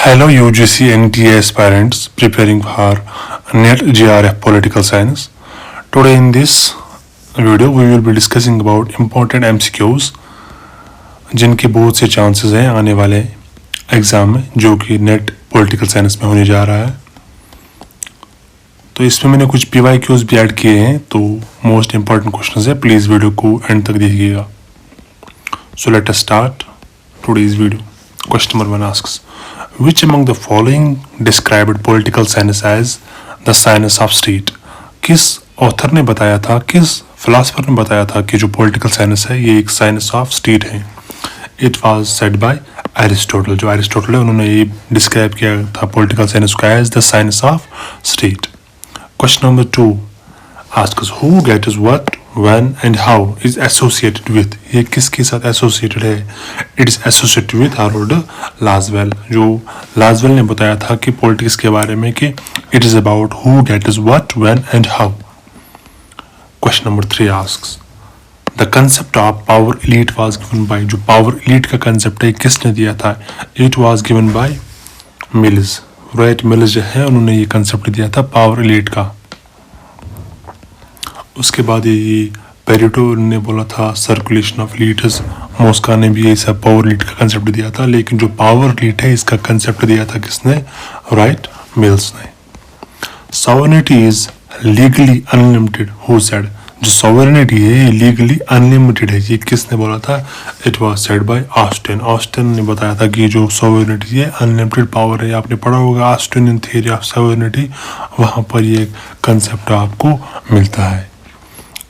Hello UGC NTA aspirants preparing for NET GRF Political Science. Today in this video we will be discussing about important MCQs जिनके बहुत से chances हैं आने वाले exam में जो कि नेट पॉलिटिकल साइंस में होने जा रहा है। तो इसमें मैंने कुछ PYQs भी ऐड किए हैं, तो मोस्ट इम्पॉर्टेंट क्वेश्चंस है, प्लीज़ वीडियो को एंड तक देखिएगा। So let us start today's video. Question number 1 asks, which among the following described political science as the science of state? किस ऑथर ने बताया था, किस फिलोसफर ने बताया था कि जो पॉलिटिकल साइंस है ये एक साइंस ऑफ स्टेट है? It was said by Aristotle. जो एरिस्टोटल है उन्होंने ये डिस्क्राइब किया था पॉलिटिकल साइंस को as the science of state. Question number 2 asks, who gets what, when and how is associated with? ये किसके साथ एसोसिएटेड है? It is associated with Harold Lasswell. जो लाजवेल ने बताया था कि पॉलिटिक्स के बारे में कि it is about who gets what, when and how. Question number 3 asks, the concept of power elite was given by. जो पावर एलीट का कंसेप्ट है किसने दिया था? It was given by Mills. Right, Mills जो है उन्होंने ये कंसेप्ट दिया था पावर एलीट का। उसके बाद ये पेरेटो ने बोला था सर्कुलेशन ऑफ लीडर्स। मॉस्का ने भी ये सब पावर लीड का कंसेप्ट दिया था, लेकिन जो पावर लीड है इसका कंसेप्ट दिया था किसने? राइट, मिल्स ने। Sovereignty is legally unlimited, who said? जो सॉवरेनिटी है ये लीगली अनलिमिटेड है, ये किसने बोला था? It was said bye Austin. Austin ने बताया था कि जो सॉवरेनिटी है अनलिमिटेड पावर है। आपने पढ़ा होगा ऑस्टिनियन थ्योरी ऑफ सॉवरेनिटी, वहाँ पर ये कंसेप्ट आपको मिलता है।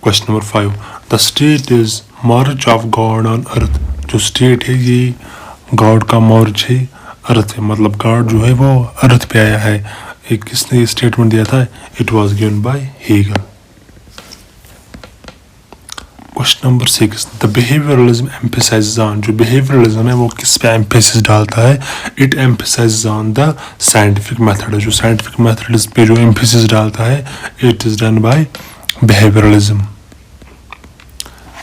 Question number 5, the state is merge of God on earth. जो स्टेट है ये गॉड का मर्ज है अर्थ है, मतलब गॉड जो है वो अर्थ पे आया है। एक किसने ये स्टेटमेंट दिया था? It was given bye Hegel. Question number 6, the behaviourism emphasises on. जो बिहेवियरलिज्म है वो किस पे एम्फेसिस डालता है? It emphasises on the scientific method. जो साइंटिफिक मेथड पे जो एम्फेसिस डालता है it is done by behaviourism.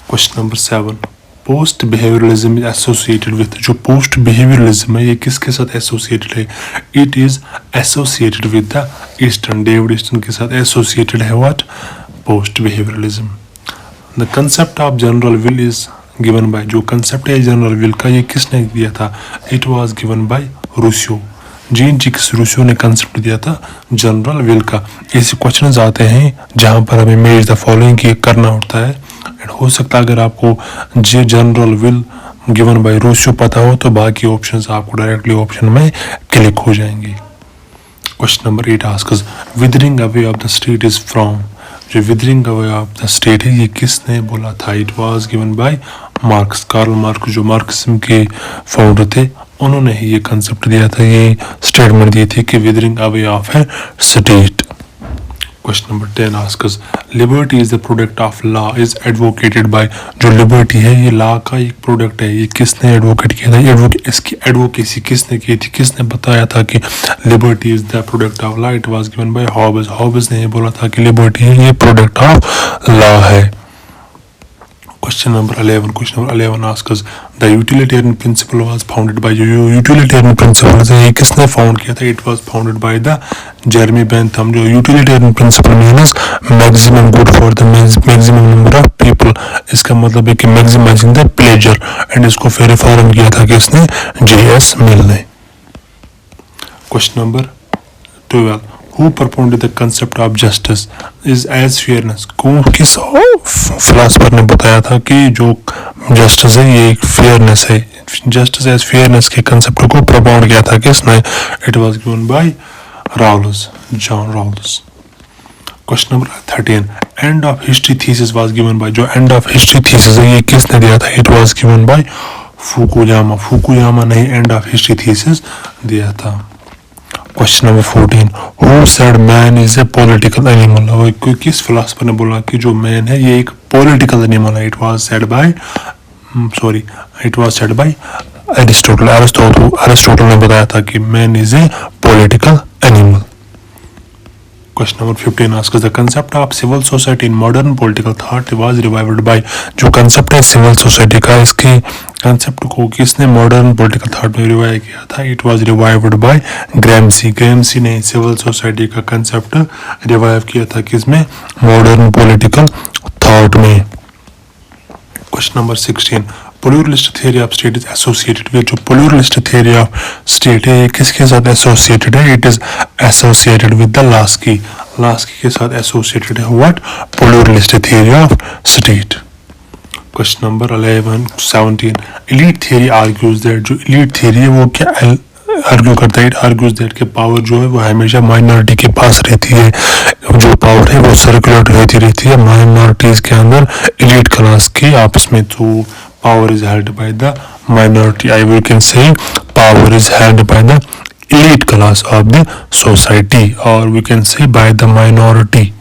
Question number 7, post behaviourism is associated with. जो पोस्ट बिहेवियरलिज्म है ये किसके साथ एसोसिएटेड है? It is associated with the eastern. David eastern के साथ एसोसिएटेड है what? Post behaviouralism. The concept of general will is given by. जो कंसेप्ट है जनरल विल का ये किसने दिया था? It was given by Rousseau. Jean Jacques Rousseau ने कंसेप्ट दिया था जनरल विल का। ऐसे क्वेश्चंस आते हैं जहां पर हमें मैच द फॉलोइंग की करना होता है। हो सकता है अगर आपको जे general will given by Rousseau पता हो तो बाकी ऑप्शंस आपको डायरेक्टली ऑप्शन में क्लिक हो जाएंगे। Question number 8 asks, withering away of the state is from. जो withering away of the state है ये किसने बोला था? It was given by Marx. Karl Marx जो मार्क्सिज्म के फाउंडर थे उन्होंने ही ये कंसेप्ट दिया था, ये स्टेटमेंट दी थी कि withering away of a state. Question number 10 asks, liberty is the product of law is advocated by. जो लिबर्टी है ये लॉ का एक प्रोडक्ट है, ये किसने एडवोकेट किया था? इसकी एडवोकेसी किसने की थी? किसने बताया था कि liberty is the product of law? It was given by Hobbes. Hobbes ने ये बोला था कि लिबर्टी है ये प्रोडक्ट ऑफ लॉ है। Question number 11 asks, the utilitarian principle was founded by. जो यूटिलिटेरियन प्रिंसिपल है ये किसने फाउंड किया था? It was founded by the Jeremy Bentham. जो utilitarian principle means maximum good for the maximum number of people. इसका मतलब है कि मैक्सिमाइजिंग द प्लेजर, एंड इसको फिर रिफॉर्म किया था किसने? JS मिल ने। Question number 12, who propounded the concept of justice is as fairness। किस फिलोसफर ने बताया था कि जो जस्टिस है ये एक फेयरनेस है? जस्टिस एज फेयरनेस के कंसेप्ट को propound किया था किसने? It was given bye Raoul's, John Raoul's. Question number 13, end of history thesis was given by. जो एंड ऑफ हिस्ट्री थीसिस है ये किसने दिया था? It was given bye Fukuyama. Fukuyama ने एंड ऑफ हिस्ट्री थीसिस दिया था। Question number 14, who said man is a political animal. किस फिलोसफर ने बोला कि जो मैन है ये एक पॉलिटिकल एनिमल है? It was said by Aristotle. Aristotle ने बताया था कि man is a political animal. Question number 15 asks the concept of civil society in modern political thought was revived by, जो concept है civil society का, इसके concept को किसने modern political thought में revive किया था? It was revived by Gramsci. Gramsci ने civil society का concept revive किया था किसमें? Modern political thought में. Question number 16. Pluralist theory of state is associated with, जो pluralist theory of state है ये किसके साथ associated है? It is associated with the Lasky. Lasky के साथ associated है what? Pluralist theory of state. Question number 17. Elite theory argues that, जो elite theory है वो क्या आर्ग्यू करता है? इट आर्ग्यूज दैट के पावर जो है वो हमेशा माइनॉरिटी के पास रहती है, जो पावर है वो सर्कुलेट होती रहती है माइनॉरिटीज के अंदर, एलीट क्लास के आपस में. तो power is held by the minority. I will can say power is held by the elite class of the society, और we can say by the minority.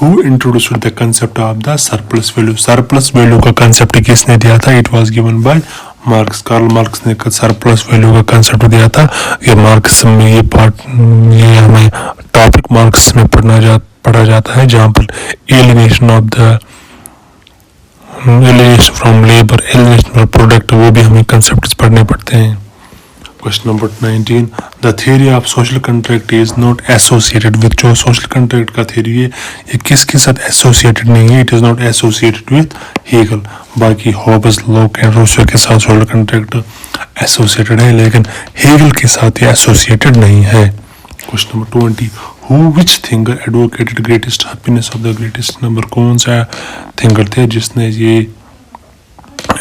Who introduced the concept of the surplus value? Surplus value का concept किसने दिया था? It was given by Marx. Karl Marx ने surplus value का concept दिया था. ये मार्क्स में ये हमें टॉपिक मार्क्स में पढ़ा जाता है, जहाँ पर alienation of the alienation from labour, alienation from product, वो भी हमें कंसेप्ट पढ़ने पड़ते हैं. Question number 19. The theory of social contract is not associated with, जो social contract का theory है ये किसके साथ associated नहीं है? It is not associated with Hegel. बाकी Hobbes, Locke and Rousseau के साथ social contract associated है, लेकिन Hegel के साथ ये associated नहीं है. Question number 20. Which thinker advocated greatest happiness of the greatest number? कौन सा thinker थे जिसने ये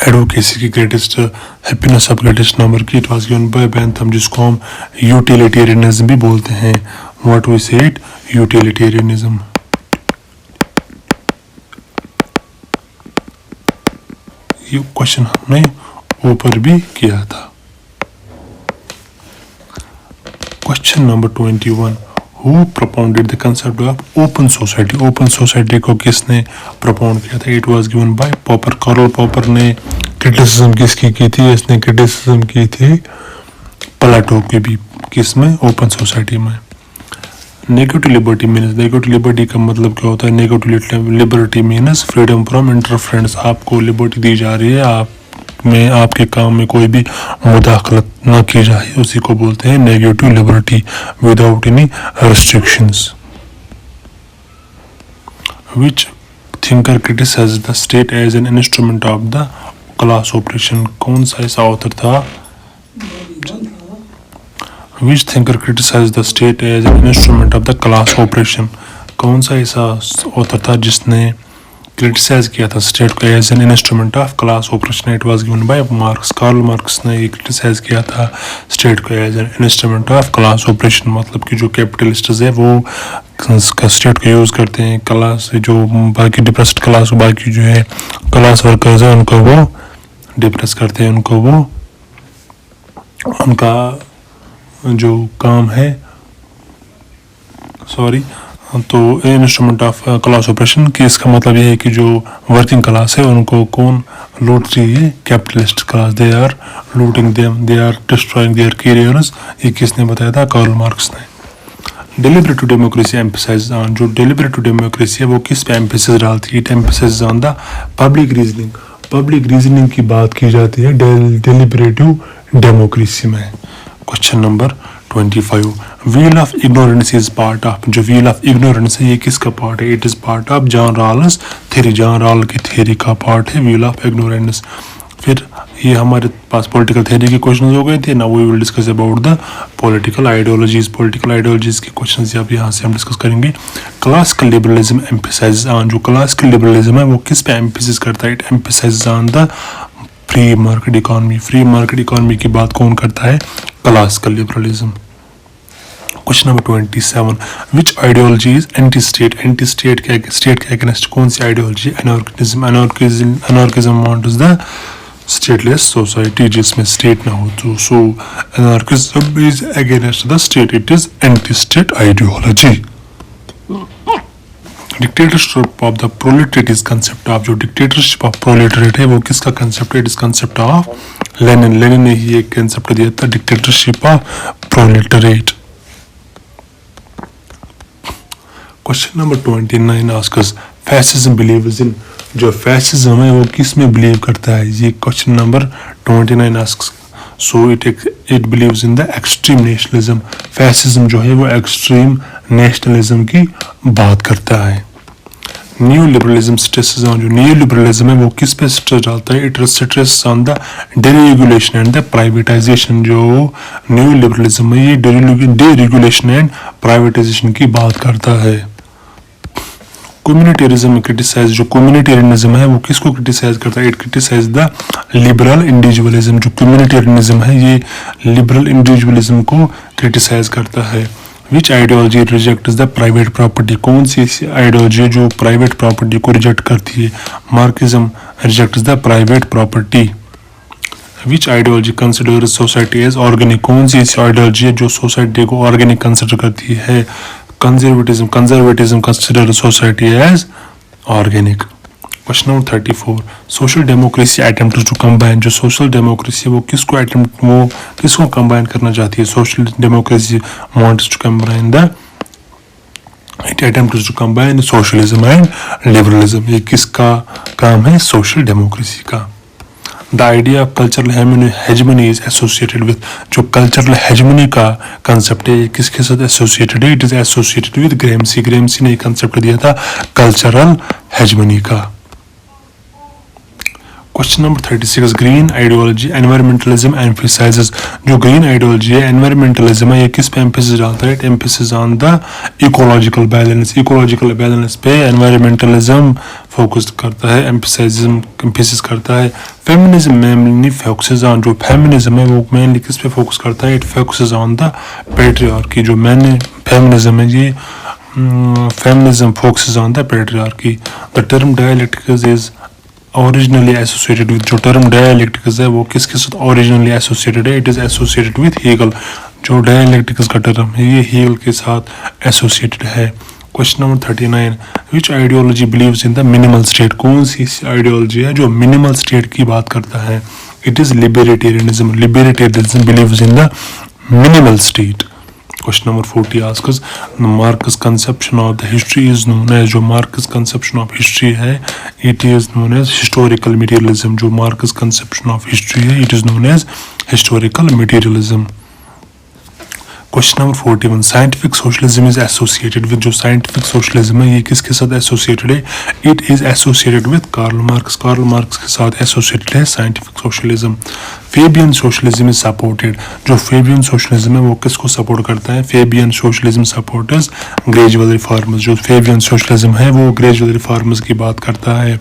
एडवोकेसी की greatest happiness of greatest number की? It was given by Bentham, जिसको हम यूटिलिटेरियनिज्म भी बोलते हैं. What we say it? Utilitarianism. ये क्वेश्चन हमने ऊपर भी किया था. Question number 21. Who propounded the concept of open society? Open society को किसने propound किया था? It was given by Popper. Karl Popper ने criticism किसकी की थी? इसने criticism की थी प्लेटो की भी. किसमें? open society में. Negative liberty means, negative liberty का मतलब क्या होता है? Negative liberty means freedom from interference. आपको liberty दी जा रही है, आप में आपके काम में कोई भी मुदाखलत न की जाए, उसी को बोलते हैं negative liberty, without any restrictions. Which thinker criticised the state as an instrument of the class operation? कौन सा ऐसा ऑथर था? Which thinker criticised the state as an instrument of the class operation? कौन सा ऐसा ऑथर था जिसने criticise किया था स्टेट को as an instrument of class operation? It was given by Marx. Karl Marx ने ये क्रिटिसाइज किया था स्टेट को as an instrument of class operation. मतलब कि जो कैपिटलिस्ट है वो स्टेट को यूज़ करते हैं क्लास, जो बाकी डिप्रेस्ड क्लास, बाकी जो है क्लास वर्कर्स है उनको वो डिप्रेस करते हैं, उनको वो उनका जो काम है तो इंस्ट्रूमेंट ऑफ क्लास ऑपरेशन की इसका मतलब ये है कि जो वर्किंग क्लास है उनको कौन लूट रही है? Capitalist class. They are looting them, they are destroying their carriers. ये किसने बताया था? कार्ल मार्क्स ने. डेलिब्रेटिव डेमोक्रेसी एम्फसाइज ऑन, जो डेलिब्रेटिव डेमोक्रेसी है वो किस पे एम्फेसिस डालती है? It emphasise on the public reasoning. Public reasoning की बात की जाती है डेलिब्रेटिव डेमोक्रेसी में. Question number 25. Wheel of ignorance is part of, जो व्हील ऑफ इग्नोरेंस है ये किसका पार्ट है? It is part of John Rawls theory. John Rawl की थ्योरी का पार्ट है व्हील ऑफ इग्नोरेंस. फिर ये हमारे पास पॉलिटिकल थ्योरी के क्वेश्चन हो गए थे. Now we will discuss about the political ideologies. Political ideologies के क्वेश्चन अब यहाँ से हम डिस्कस करेंगे. क्लासिकल लिबरलिज्म एम्फसाइज ऑन, जो क्लासिकल लिबरलिज्म है वो किस पे एम्फेसिस करता है? It emphasise on the free market economy. Free market economy की बात कौन करता है? Classical liberalism. Question number 27. Which ideology is anti state? Anti state के अगेंस्ट कौन सी ideology? Anarchism. Anarchism wants the stateless society, जिसमें स्टेट ना हो. तो so anarchism is against the state. It is anti state ideology. Dictatorship of the proletariat is concept of, जो dictatorship of proletariat है वो किसका कंसेप्ट है? It is concept of Lenin. Lenin ने ही एक कंसेप्ट दिया था dictatorship of proletariat. Question number 29 asks fascism believes in, जो फैसिज्म है वो किस में बिलीव करता है, ये question number 29 asks. So it beliefs in the extreme nationalism. Fascism जो है वो एक्सट्रीम नेशनलिज्म की बात करता है। न्यू लिबरलिज्म स्ट्रेसेस ऑन, जो न्यू लिबरलिज्म है वो किस पे स्ट्रेस डालता है, it stress on the deregulation and the privatisation. जो न्यू लिबरलिज्म है ये डीरेगुलेशन एंड प्राइवेटाइजेशन की बात करता है। कम्युनिटेरिज्म क्रिटिसाइज, जो कम्युनिटेरियनिज्म है वो किसको क्रिटिसाइज करता है, it criticise the liberal individualism. जो कम्युनिटेरियनिज्म है ये लिबरल इंडिविजुअलिज्म को क्रिटिसाइज करता है। Which ideology rejects the private property, कौन सी आइडियोलॉजी जो प्राइवेट प्रॉपर्टी को रिजेक्ट करती है, Marxism rejects the private property. Which ideology considers society as organic, कौन सी ऐसी आइडियोलॉजी है जो सोसाइटी को ऑर्गेनिक कंसिडर करती है, conservatism consider society as organic. Question number 34 social democracy attempt to combine, जो सोशल डेमोक्रेसी वो किसको कंबाइन करना चाहती है, social democracy wants to combine the, it attempts to combine socialism and liberalism. ये किसका काम है, सोशल डेमोक्रेसी का। The idea of cultural hegemony is associated with, जो कल्चरल हेजमनी का कंसेप्ट है किसके साथ एसोसिएटेड है, it is associated with Gramsci. ग्रेम्सी ने कंसेप्ट दिया था कल्चरल हेजमनी का। Question number 36 green ideology environmentalism emphasises, जो ग्रीन आइडियोलॉजी है एनवायरमेंटलिज्म है ये किस पे एम्फेसिस डालता है, it emphasis on the ecological balance. Ecological balance पे एनवायरमेंटलिज्म फोकस करता है, एम्फेसिस करता है। फेमिनिज्म मेनली फोकसेस ऑन, जो फेमिनिज्म है वो मेनली किस पे फोकस करता है, it focuses on the patriarchy. जो फेमिनिज्म है ये feminism focuses on the patriarchy. The term dialectics is originally associated with, जो टर्म डायलेक्टिक्स है वो किसके साथ ओरिजिनली एसोसिएटेड है, it is associated with Hegel. जो डायलेक्टिक्स का टर्म है ये हेगल के साथ एसोसिएटेड है। Question number 39 which ideology beliefs in the minimal state, कौन सी आइडियोलॉजी है जो मिनिमल स्टेट की बात करता है, it is libertarianism. Libertarianism believes in the minimal state. Question number 40 asks Marx's conception of the history is known as, जो Marx's conception of history है it is known as historical materialism। जो Marx's conception of history है it is known as historical materialism। Question number 41 scientific socialism is associated with, जो scientific socialism है ये किसके साथ associated है, it is associated with Karl Marx. Karl Marx के साथ एसोसिएटेड है scientific socialism. Fabian socialism is supported, जो फेबियन सोशलिज्म है वो किसको सपोर्ट करता है, Fabian socialism supporters gradual reformers. जो फेबियन सोशलिज्म है वो ग्रेजुअल रिफॉर्मर्स की बात करता है।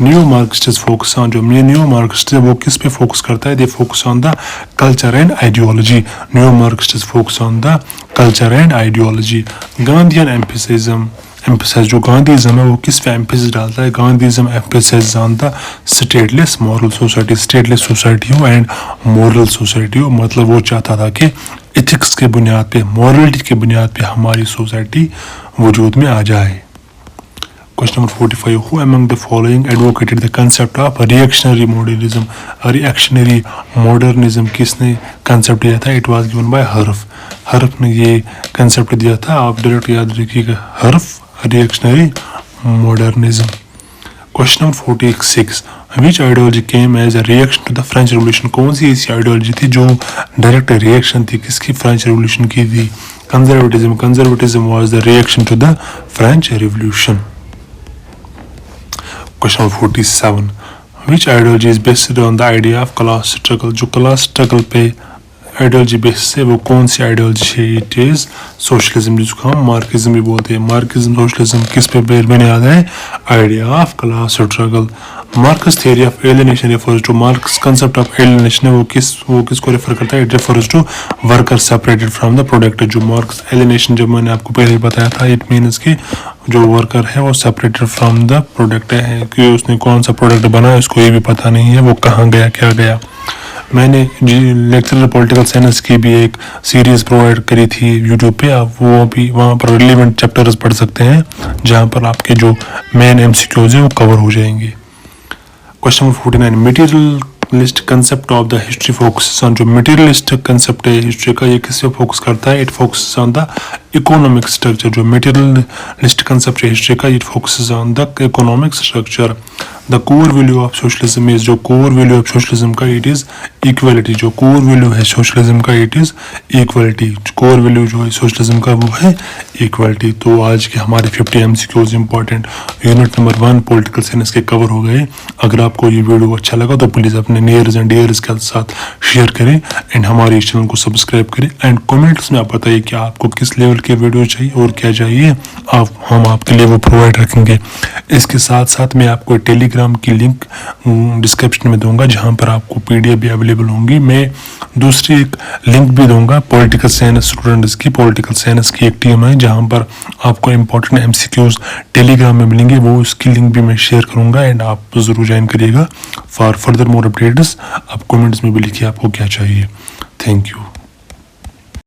न्यू मार्क्सिस्ट फोकस ऑन, जो न्यू मार्क्सिस्ट है वो किस पे फोकस करता है, they focus on the culture and ideology. New Marxist focus on the culture and ideology. Gandhian emphasism, जो गांधीज्म है वो किस पे एम्फेसिस डालता है, Gandhism emphasis on the stateless moral society. Stateless society हो एंड मॉरल सोसाइटी हो, मतलब वो चाहता था कि एथिक्स के बुनियाद पे, मॉरलिटी के बुनियाद पे हमारी सोसाइटी वजूद में आ जाए। Question number 45 who among the following advocated the concept of reactionary modernism. Reactionary modernism किसने कंसेप्ट दिया था, इट वाज गिवन बाय हर्फ। हर्फ ने ये कंसेप्ट दिया था, आप डायरेक्ट याद रखिएगा हर्फ, reactionary modernism. Question number 46 which ideology came as a reaction to the French revolution, कौन सी ऐसी आइडियोलॉजी थी जो डायरेक्ट रिएक्शन थी किसकी, फ्रेंच रेवोल्यूशन की थी, conservatism. Conservatism was the reaction to the French revolution. Question number 47 which ideology is based on the idea of class struggle, जो क्लास स्ट्रगल पे आइडियोलॉजी बेस है वो कौन सी आइडियोलॉजी है, इट इज सोशलिज्म, जिसको हम मार्क्सिज्म भी बोलते हैं। मार्क्सिज्म सोशलिज्म किस पे बुनियाद है, idea of class struggle. Marx theory of alienation refers to, Marx concept of alienation है वो किसको रेफर करता है, it refers to worker separated from the product. जो मार्क्स एलियनेशन जब मैंने आपको पहले बताया था, इट मीन्स कि जो वर्कर है वो सेपरेटेड फ्रॉम द प्रोडक्ट है, कि उसने कौन सा प्रोडक्ट बनाया उसको ये भी पता नहीं है, वो कहाँ गया क्या गया। मैंने लेक्चर पॉलिटिकल साइंस की भी एक सीरीज प्रोवाइड करी थी यूट्यूब पे, आप वो भी वहाँ पर रिलेवेंट चैप्टर्स पढ़ सकते हैं जहाँ पर आपके जो मेन एमसीक्यूज है वो कवर हो जाएंगे। Question number 49 materialist concept of the history focus on, जो मटेरियलिस्ट कंसेप्ट है हिस्ट्री का ये किस पे फोकस करता है, it focus on the economic structure, जो मटेरियलिस्ट कंसेप्ट है हिस्ट्री का, it focuses on the economic structure. The core value of socialism is, जो कोर वैल्यू ऑफ सोशलिज्म का इट इज इक्वलिटी। जो कोर वैल्यू है socialism का it is equality. Core value जो है सोशलिज्म का वो है इक्वलिटी। तो आज के हमारे 50 MCQs important unit number 1 political science के कवर हो गए। अगर आपको ये वीडियो अच्छा लगा तो प्लीज़ अपने नियर्स एंड डियर्स के साथ शेयर करें एंड हमारे चैनल को सब्सक्राइब करें एंड कमेंट्स में आप बताइए कि आपको किस लेवल के वीडियो चाहिए और क्या चाहिए, हम आपके लिए वो प्रोवाइड रखेंगे। इसके साथ साथ मैं आपको टेलीग्राम की लिंक डिस्क्रिप्शन में दूंगा जहां पर आपको PDF भी अवेलेबल होंगी। मैं दूसरी एक लिंक भी दूंगा पॉलिटिकल साइंस स्टूडेंट्स की। पॉलिटिकल साइंस की एक टीम है जहां पर आपको इंपॉर्टेंट MCQs टेलीग्राम में मिलेंगे, वो उसकी लिंक भी मैं शेयर करूंगा एंड आप जरूर ज्वाइन करिएगा। फॉर फर्दर मोर अपडेट्स आप कमेंट्स में भी लिखिए आपको क्या चाहिए। Thank you.